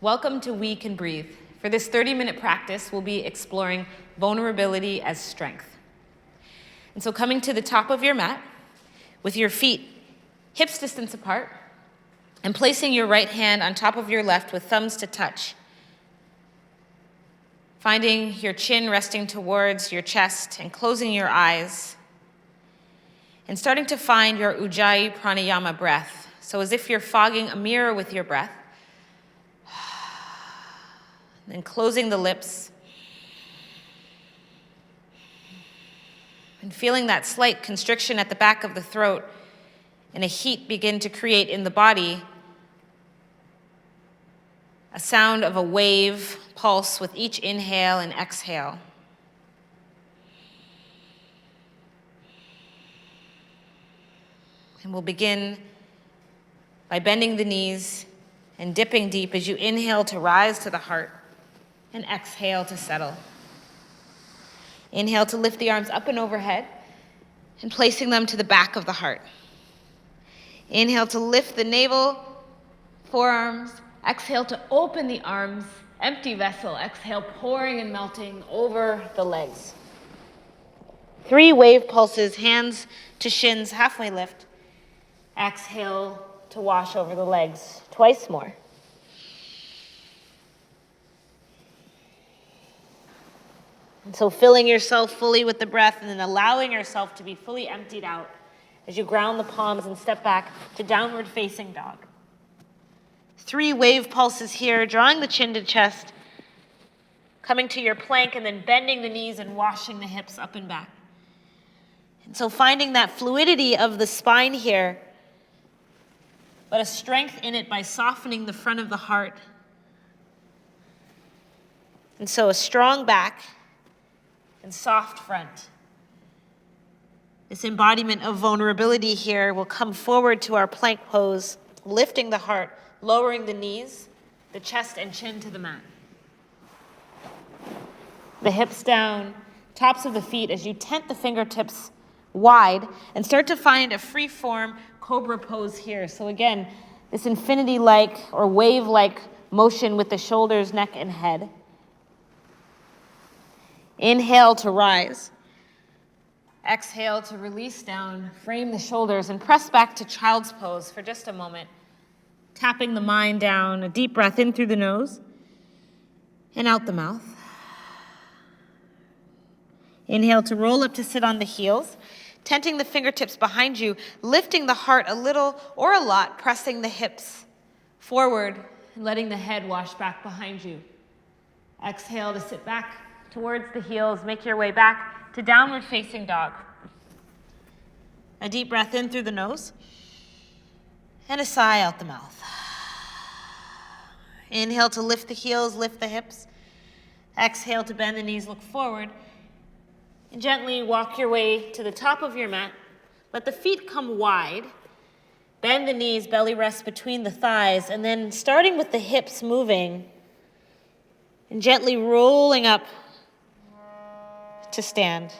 Welcome to We Can Breathe. For this 30-minute practice, we'll be exploring vulnerability as strength. And so coming to the top of your mat with your feet hips distance apart and placing your right hand on top of your left with thumbs to touch. Finding your chin resting towards your chest and closing your eyes. And starting to find your Ujjayi pranayama breath. So as if you're fogging a mirror with your breath. Then closing the lips. And feeling that slight constriction at the back of the throat and a heat begin to create in the body. A sound of a wave pulse with each inhale and exhale. And we'll begin by bending the knees and dipping deep as you inhale to rise to the heart and exhale to settle. Inhale to lift the arms up and overhead and placing them to the back of the heart. Inhale to lift the navel, forearms. Exhale to open the arms, empty vessel. Exhale, pouring and melting over the legs. 3 wave pulses, hands to shins, halfway lift. Exhale to wash over the legs, twice more. And so filling yourself fully with the breath and then allowing yourself to be fully emptied out as you ground the palms and step back to downward facing dog. 3 wave pulses here, drawing the chin to chest, coming to your plank and then bending the knees and washing the hips up and back. And so finding that fluidity of the spine here, but a strength in it by softening the front of the heart. And so a strong back and soft front. This embodiment of vulnerability here will come forward to our plank pose, lifting the heart, lowering the knees, the chest and chin to the mat. The hips down, tops of the feet as you tent the fingertips wide and start to find a free form cobra pose here. So again, this infinity-like or wave-like motion with the shoulders, neck, and head. Inhale to rise. Exhale to release down, frame the shoulders, and press back to child's pose for just a moment. Tapping the mind down, a deep breath in through the nose and out the mouth. Inhale to roll up to sit on the heels, tenting the fingertips behind you, lifting the heart a little or a lot, pressing the hips forward and letting the head wash back behind you. Exhale to sit back towards the heels, make your way back to downward facing dog. A deep breath in through the nose and a sigh out the mouth. Inhale to lift the heels, lift the hips. Exhale to bend the knees, look forward. And gently walk your way to the top of your mat. Let the feet come wide. Bend the knees, belly rests between the thighs, and then starting with the hips moving and gently rolling up to stand.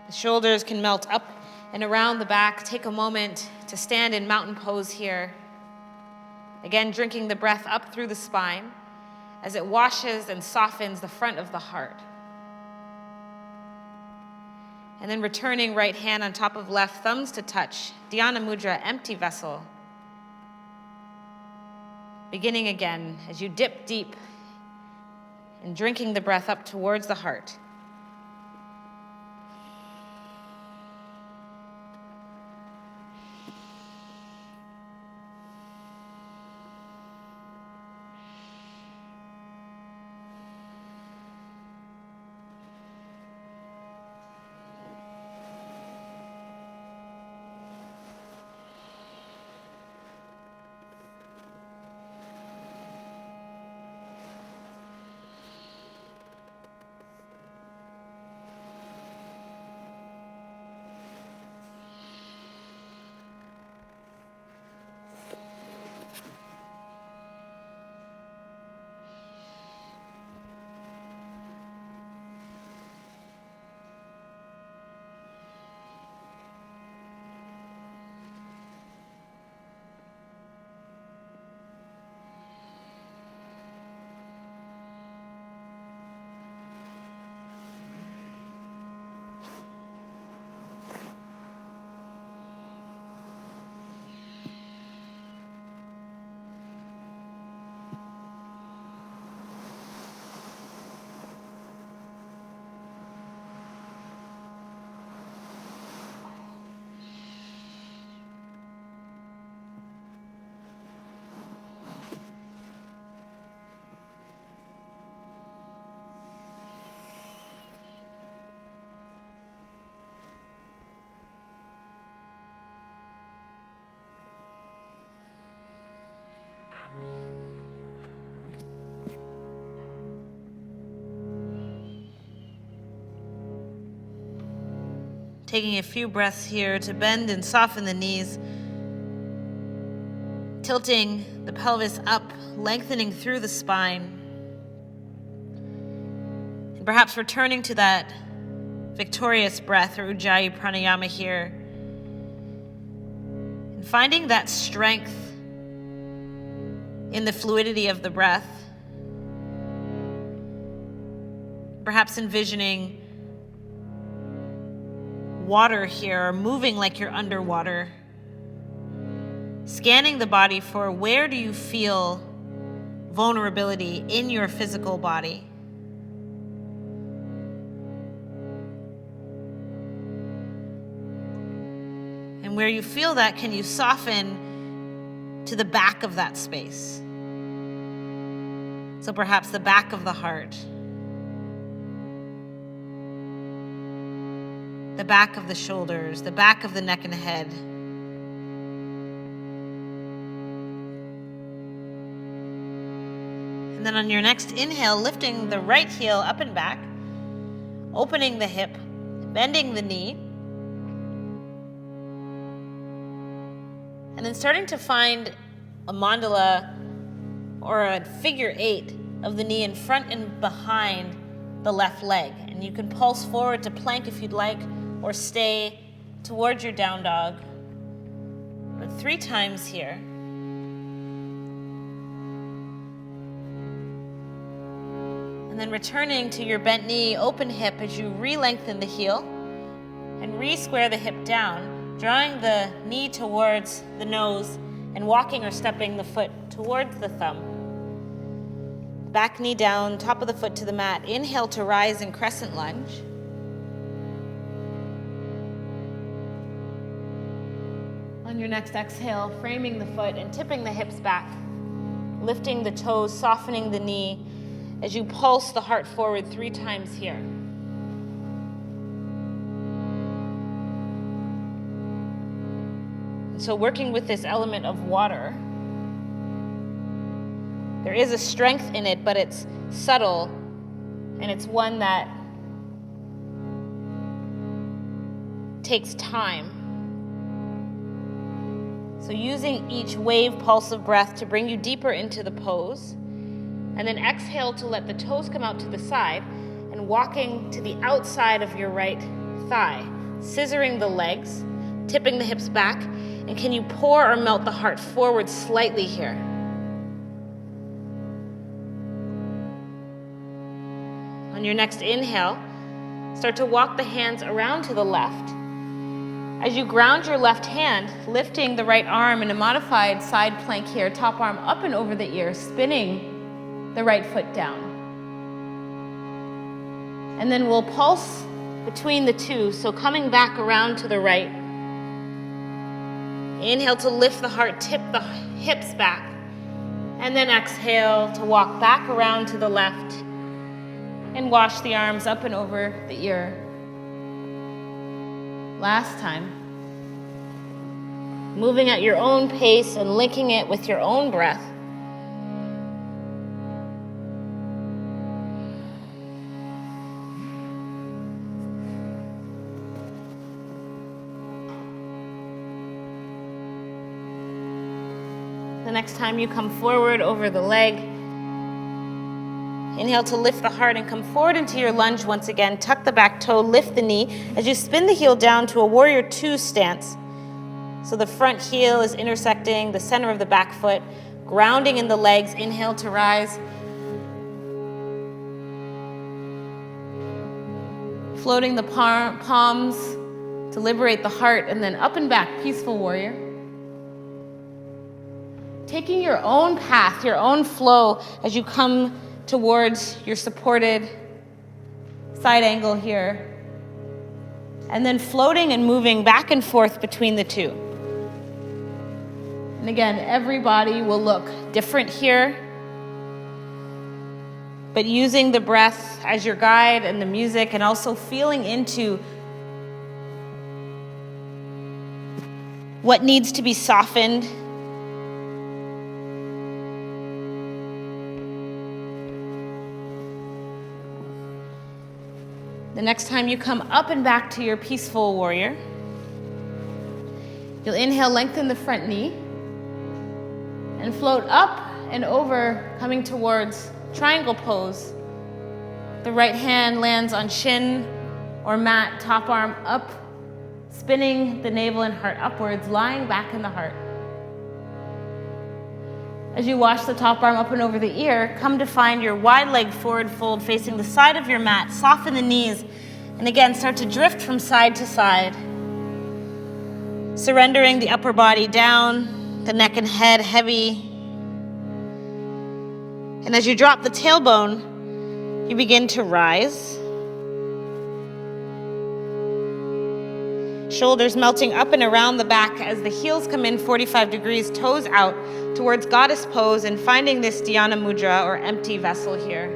The shoulders can melt up and around the back. Take a moment to stand in mountain pose here. Again, drinking the breath up through the spine as it washes and softens the front of the heart. And then returning right hand on top of left, thumbs to touch. Dhyana Mudra, empty vessel. Beginning again as you dip deep and drinking the breath up towards the heart. Taking a few breaths here to bend and soften the knees, tilting the pelvis up, lengthening through the spine, and perhaps returning to that victorious breath or Ujjayi pranayama here, and finding that strength in the fluidity of the breath. Perhaps envisioning water here, or moving like you're underwater. Scanning the body for where do you feel vulnerability in your physical body. And where you feel that, can you soften to the back of that space? So perhaps the back of the heart, the back of the shoulders, the back of the neck and head. And then on your next inhale, lifting the right heel up and back, opening the hip, bending the knee, and then starting to find a mandala or a figure 8 of the knee in front and behind the left leg. And you can pulse forward to plank if you'd like, or stay towards your down dog. But 3 times here. And then returning to your bent knee, open hip as you re-lengthen the heel and re-square the hip down, drawing the knee towards the nose and walking or stepping the foot towards the thumb. Back knee down, top of the foot to the mat. Inhale to rise in crescent lunge. On your next exhale, framing the foot and tipping the hips back, lifting the toes, softening the knee as you pulse the heart forward 3 times here. So working with this element of water, there is a strength in it, but it's subtle, and it's one that takes time. So using each wave pulse of breath to bring you deeper into the pose, and then exhale to let the toes come out to the side, and walking to the outside of your right thigh, scissoring the legs, tipping the hips back, and can you pour or melt the heart forward slightly here? On your next inhale, start to walk the hands around to the left. As you ground your left hand, lifting the right arm in a modified side plank here, top arm up and over the ear, spinning the right foot down. And then we'll pulse between the two, so coming back around to the right. Inhale to lift the heart, tip the hips back, and then exhale to walk back around to the left and wash the arms up and over the ear. Last time. Moving at your own pace and linking it with your own breath. The next time you come forward over the leg, inhale to lift the heart and come forward into your lunge once again. Tuck the back toe, lift the knee as you spin the heel down to a warrior 2 stance. So the front heel is intersecting the center of the back foot, grounding in the legs. Inhale to rise. Floating the palms to liberate the heart, and then up and back, peaceful warrior. Taking your own path, your own flow as you come towards your supported side angle here. And then floating and moving back and forth between the two. And again, every body will look different here. But using the breath as your guide and the music, and also feeling into what needs to be softened. The next time you come up and back to your peaceful warrior, you'll inhale, lengthen the front knee, and float up and over, coming towards triangle pose. The right hand lands on shin or mat, top arm up, spinning the navel and heart upwards, lying back in the heart. As you wash the top arm up and over the ear, come to find your wide leg forward fold facing the side of your mat. Soften the knees, and again, start to drift from side to side. Surrendering the upper body down, the neck and head heavy. And as you drop the tailbone, you begin to rise. Shoulders melting up and around the back as the heels come in 45 degrees, toes out towards goddess pose, and finding this dhyana mudra or empty vessel here.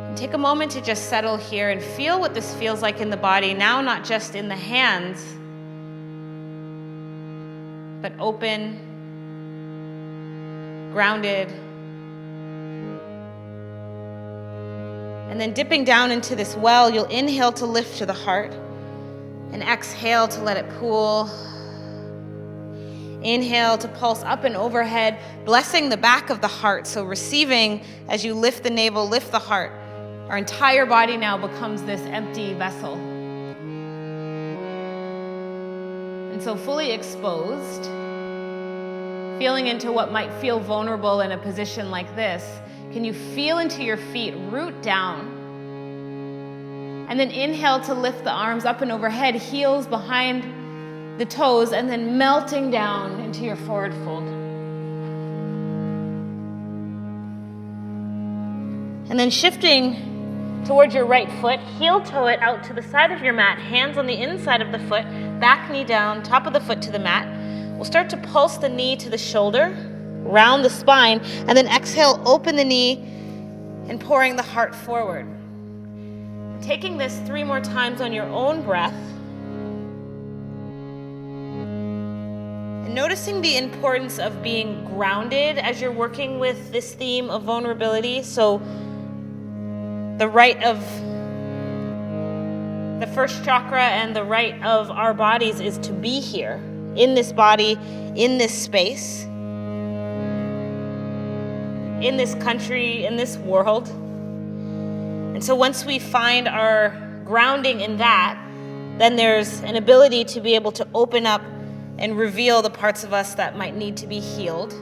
And take a moment to just settle here and feel what this feels like in the body, now not just in the hands, but open, grounded. And then dipping down into this well, you'll inhale to lift to the heart and exhale to let it pool. Inhale to pulse up and overhead, blessing the back of the heart. So receiving as you lift the navel, lift the heart. Our entire body now becomes this empty vessel. And so fully exposed, feeling into what might feel vulnerable in a position like this, can you feel into your feet, root down, and then inhale to lift the arms up and overhead, heels behind the toes, and then melting down into your forward fold. And then shifting towards your right foot, heel toe it out to the side of your mat, hands on the inside of the foot, back knee down, top of the foot to the mat. We'll start to pulse the knee to the shoulder, round the spine, and then exhale, open the knee, and pouring the heart forward. Taking this 3 more times on your own breath. And noticing the importance of being grounded as you're working with this theme of vulnerability. So the right of the first chakra and the right of our bodies is to be here, in this body, in this space, in this country, in this world. And so once we find our grounding in that, then there's an ability to be able to open up and reveal the parts of us that might need to be healed.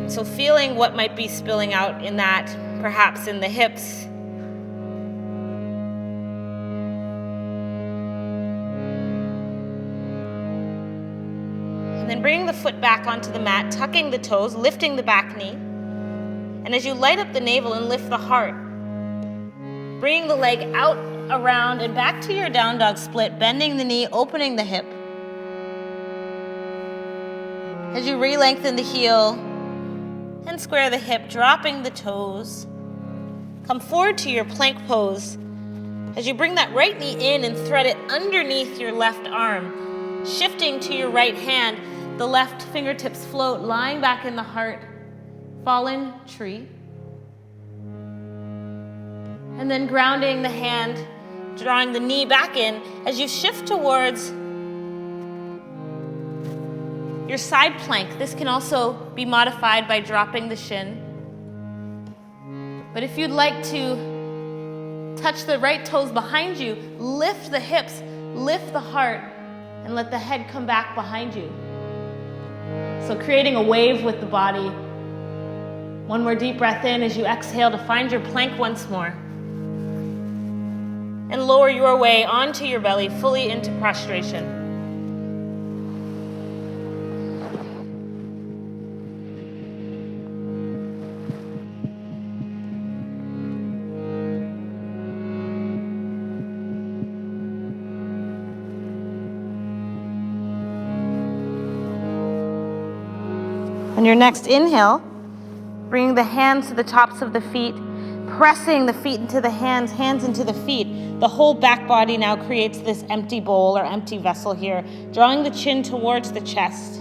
So feeling what might be spilling out in that, perhaps in the hips. And then bringing the foot back onto the mat, tucking the toes, lifting the back knee. And as you light up the navel and lift the heart, bringing the leg out, around, and back to your down dog split, bending the knee, opening the hip. As you re-lengthen the heel and square the hip, dropping the toes, come forward to your plank pose. As you bring that right knee in and thread it underneath your left arm, shifting to your right hand, the left fingertips float, lying back in the heart. Fallen tree. And then grounding the hand, drawing the knee back in as you shift towards your side plank. This can also be modified by dropping the shin. But if you'd like to touch the right toes behind you, lift the hips, lift the heart, and let the head come back behind you. So creating a wave with the body. One more deep breath in as you exhale to find your plank once more. And lower your way onto your belly, fully into prostration. On your next inhale, bringing the hands to the tops of the feet, pressing the feet into the hands, hands into the feet. The whole back body now creates this empty bowl or empty vessel here, drawing the chin towards the chest.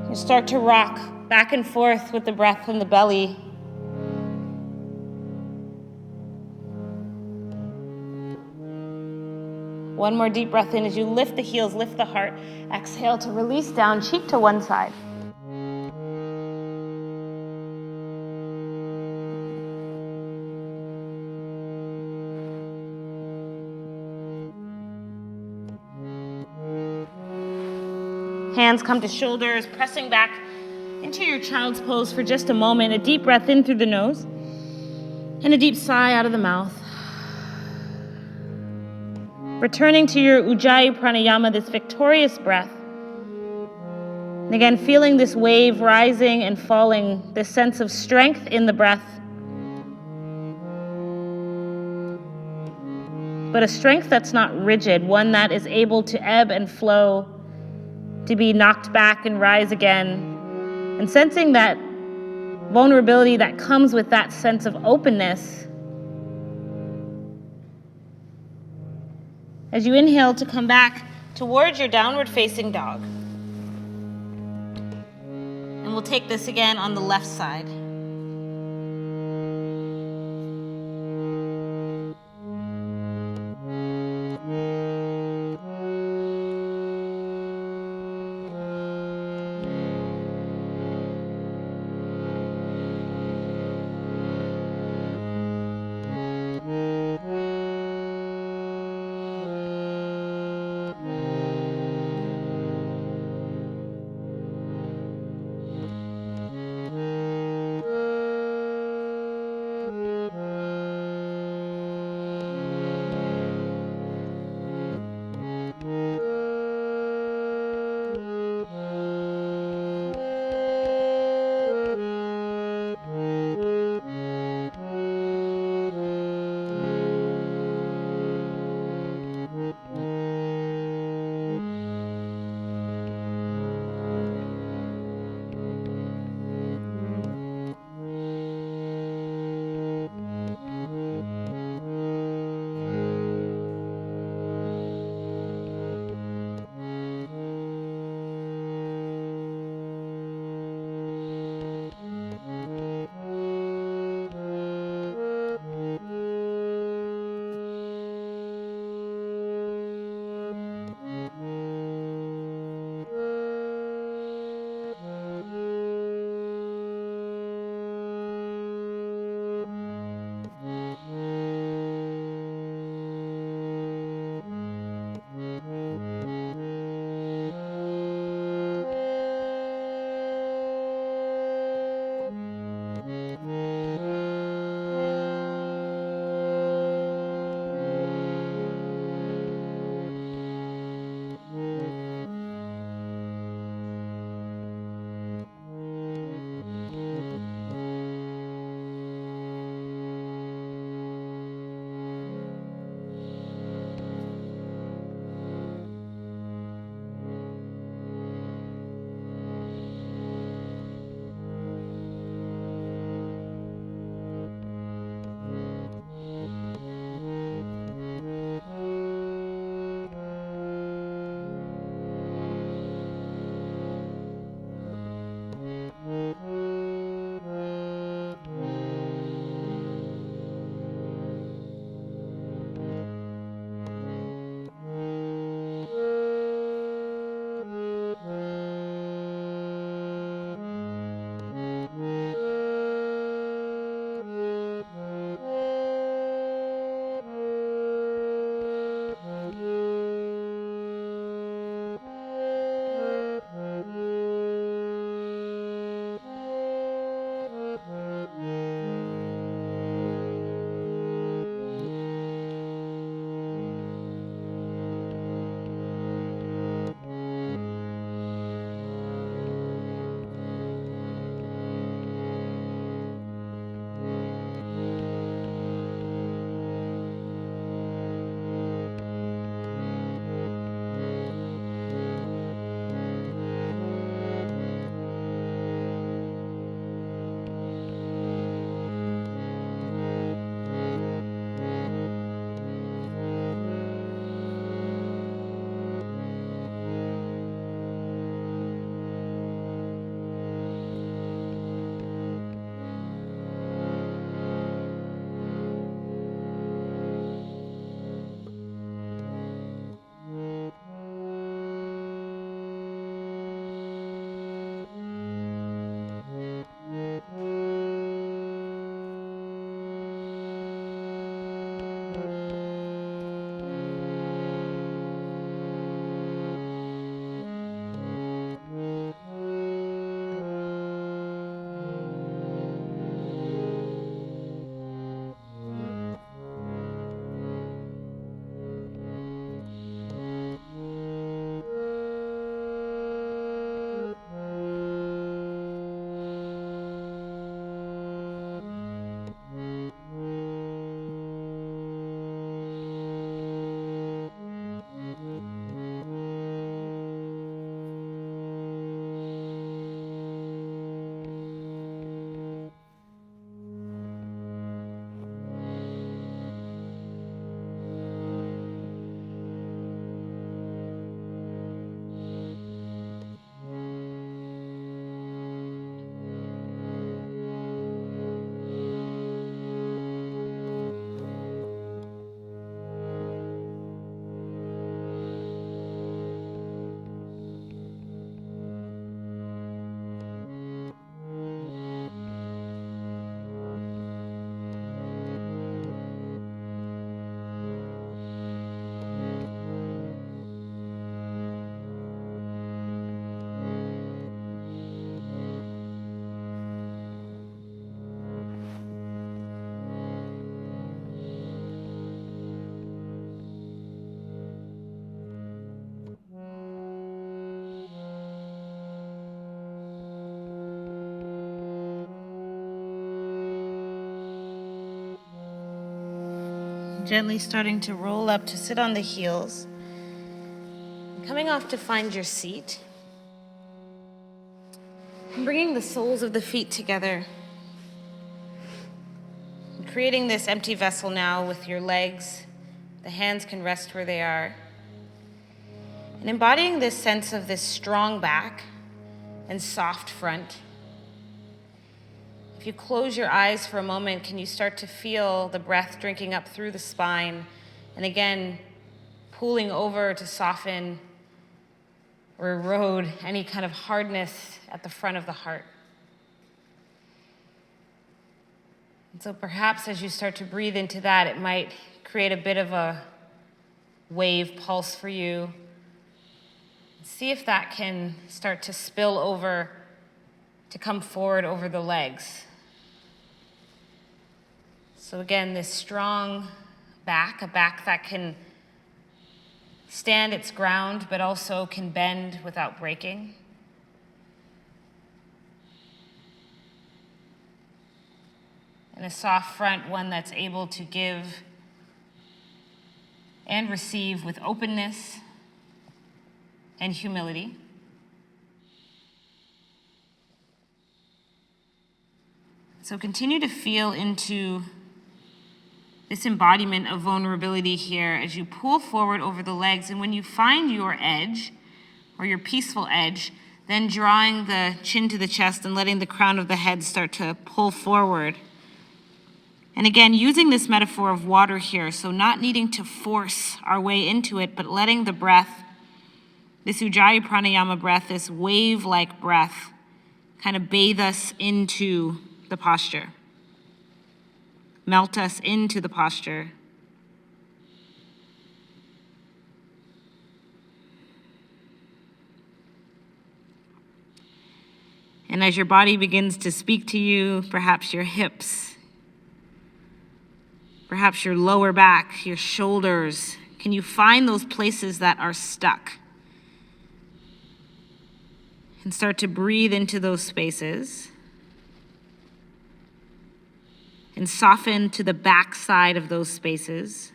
You start to rock back and forth with the breath from the belly. One more deep breath in as you lift the heels, lift the heart. Exhale to release down, cheek to one side. Hands come to shoulders, pressing back into your child's pose for just a moment. A deep breath in through the nose and a deep sigh out of the mouth. Returning to your Ujjayi Pranayama, this victorious breath. And again, feeling this wave rising and falling, this sense of strength in the breath. But a strength that's not rigid, one that is able to ebb and flow, to be knocked back and rise again, and sensing that vulnerability that comes with that sense of openness. As you inhale to come back towards your downward facing dog. And we'll take this again on the left side. Gently starting to roll up to sit on the heels. Coming off to find your seat. And bringing the soles of the feet together. And creating this empty vessel now with your legs. The hands can rest where they are. And embodying this sense of this strong back and soft front. If you close your eyes for a moment, can you start to feel the breath drinking up through the spine and again, pulling over to soften or erode any kind of hardness at the front of the heart. And so perhaps as you start to breathe into that, it might create a bit of a wave pulse for you. See if that can start to spill over, to come forward over the legs. So again, this strong back, a back that can stand its ground, but also can bend without breaking. And a soft front, one that's able to give and receive with openness and humility. So continue to feel into this embodiment of vulnerability here as you pull forward over the legs. And when you find your edge, or your peaceful edge, then drawing the chin to the chest and letting the crown of the head start to pull forward. And again, using this metaphor of water here, so not needing to force our way into it, but letting the breath, this Ujjayi Pranayama breath, this wave-like breath, kind of bathe us into the posture. Melt us into the posture. And as your body begins to speak to you, perhaps your hips, perhaps your lower back, your shoulders, can you find those places that are stuck? And start to breathe into those spaces. And soften to the back side of those spaces.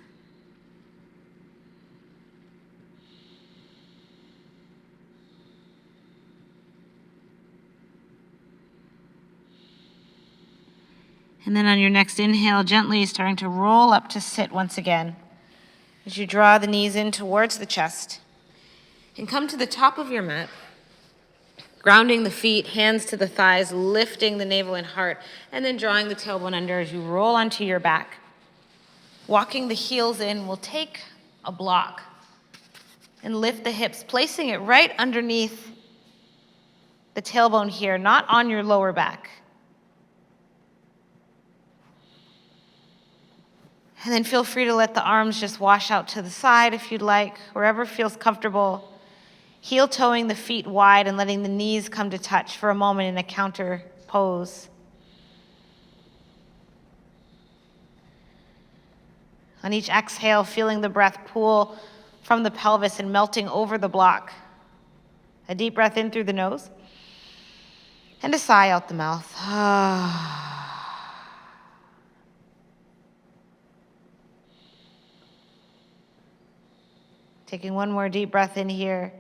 And then on your next inhale, gently starting to roll up to sit once again. As you draw the knees in towards the chest. And come to the top of your mat. Grounding the feet, hands to the thighs, lifting the navel and heart, and then drawing the tailbone under as you roll onto your back. Walking the heels in, we'll take a block and lift the hips, placing it right underneath the tailbone here, not on your lower back. And then feel free to let the arms just wash out to the side if you'd like, wherever feels comfortable. Heel toeing the feet wide and letting the knees come to touch for a moment in a counter pose. On each exhale, feeling the breath pool from the pelvis and melting over the block. A deep breath in through the nose and a sigh out the mouth. Taking one more deep breath in here.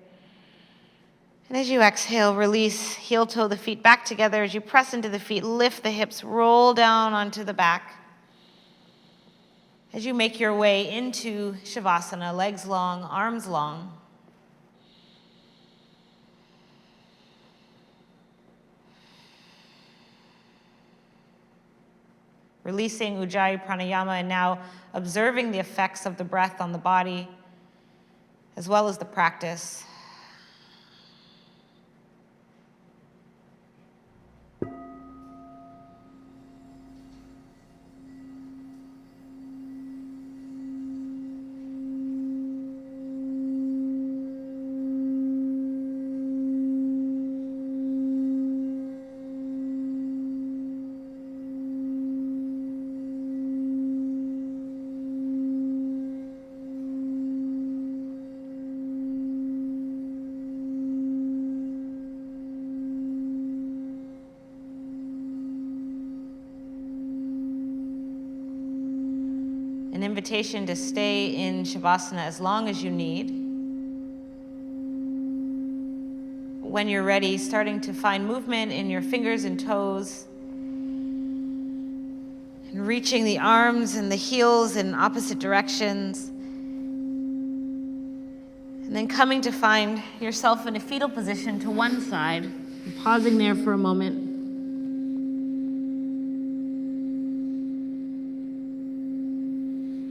And as you exhale, release, heel toe the feet back together. As you press into the feet, lift the hips, roll down onto the back. As you make your way into Shavasana, legs long, arms long. Releasing Ujjayi Pranayama and now observing the effects of the breath on the body, as well as the practice. an invitation to stay in Shavasana as long as you need. When you're ready, starting to find movement in your fingers and toes, and reaching the arms and the heels in opposite directions. And then coming to find yourself in a fetal position to one side, and pausing there for a moment.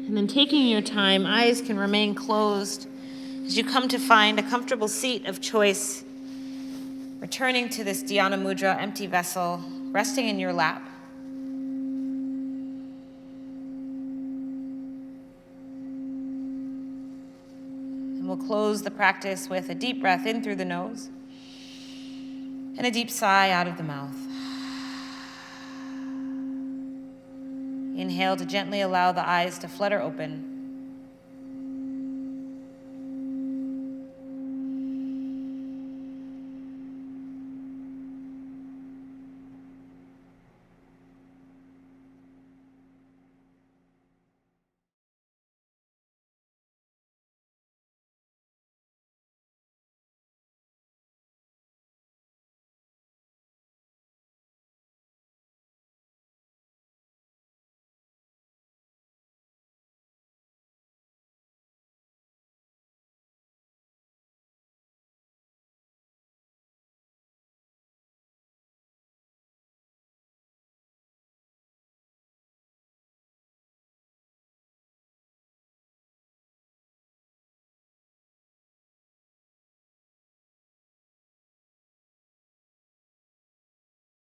And then taking your time, eyes can remain closed as you come to find a comfortable seat of choice, returning to this Dhyana Mudra, empty vessel, resting in your lap. And we'll close the practice with a deep breath in through the nose and a deep sigh out of the mouth. Inhale to gently allow the eyes to flutter open.